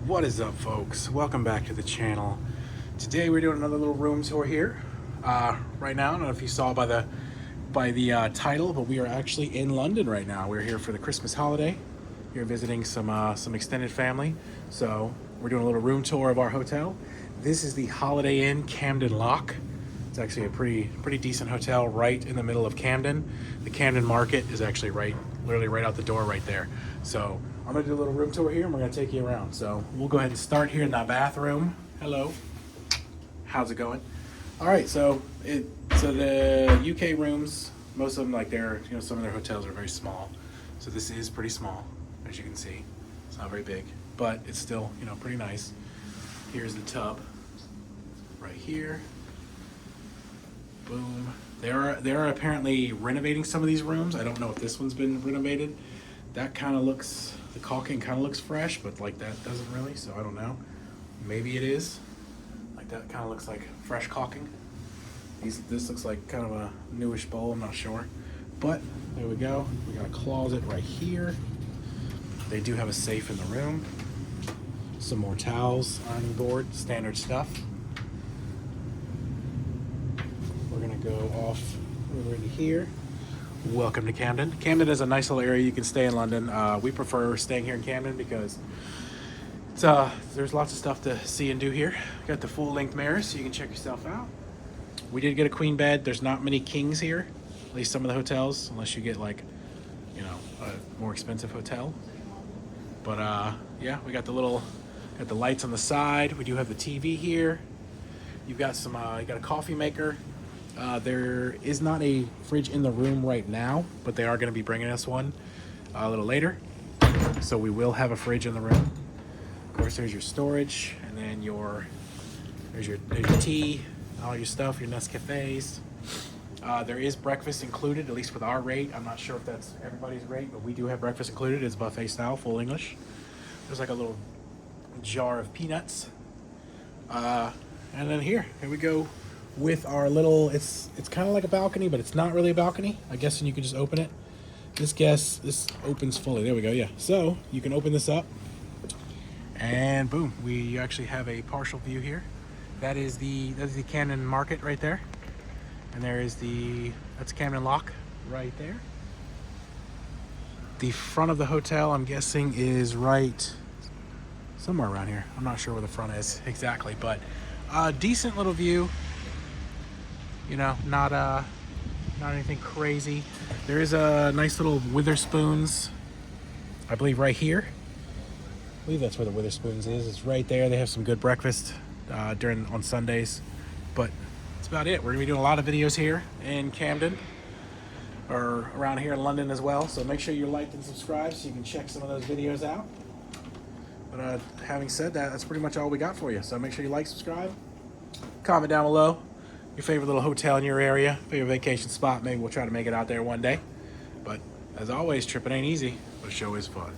What is up, folks? Welcome back to the channel. Today we're doing another little room tour here. Right now, I don't know if you saw by the title, but we are actually in London right now. We're here for the Christmas holiday. We're visiting some extended family. So we're doing a little room tour of our hotel. This is the Holiday Inn Camden Lock. It's actually a pretty decent hotel right in the middle of Camden. The Camden Market is actually literally right out the door right there. So I'm gonna do a little room tour here and we're gonna take you around. So we'll go ahead and start here in the bathroom. Hello, how's it going? All right, so the UK rooms, most of them, like some of their hotels are very small. So this is pretty small, as you can see. It's not very big, but it's still, pretty nice. Here's the tub right here. Boom. They are apparently renovating some of these rooms. I don't know if this one's been renovated. That kind of looks, the caulking kind of looks fresh, but like that doesn't really, so I don't know. Maybe it is. Like that kind of looks like fresh caulking. This looks like kind of a newish bowl, I'm not sure. But there we go. We got a closet right here. They do have a safe in the room. Some more towels, ironing board, standard stuff. We're gonna go off over into here. Welcome to Camden. Camden is a nice little area you can stay in London. We prefer staying here in Camden because there's lots of stuff to see and do here. Got the full-length mirrors so you can check yourself out. We did get a queen bed. There's not many kings here, at least some of the hotels, unless you get like, a more expensive hotel. But yeah, we got got the lights on the side. We do have the TV here. You've got you got a coffee maker. There is not a fridge in the room right now, but they are going to be bringing us one a little later. So we will have a fridge in the room. Of course, there's your storage, and then there's your tea, all your stuff, your Nescafes. There is breakfast included, at least with our rate. I'm not sure if that's everybody's rate, but we do have breakfast included. It's buffet style, full English. There's like a little jar of peanuts. And then here we go. With our little, it's kind of like a balcony, but it's not really a balcony. I guess you can just open it. This opens fully. There we go. Yeah. So you can open this up, and boom, we actually have a partial view here. That is the Camden Market right there, and that's Camden Lock right there. The front of the hotel, I'm guessing, is right somewhere around here. I'm not sure where the front is exactly, but decent little view. Not anything crazy. There is a nice little Witherspoons, I believe, right here. I believe that's where the Witherspoons is. It's right there. They have some good breakfast on Sundays. But that's about it. We're gonna be doing a lot of videos here in Camden, or around here in London as well. So make sure you like and subscribe so you can check some of those videos out. But having said that, that's pretty much all we got for you. So make sure you like, subscribe, comment down below your favorite little hotel in your area, favorite vacation spot. Maybe we'll try to make it out there one day. But as always, tripping ain't easy, but it sure is fun.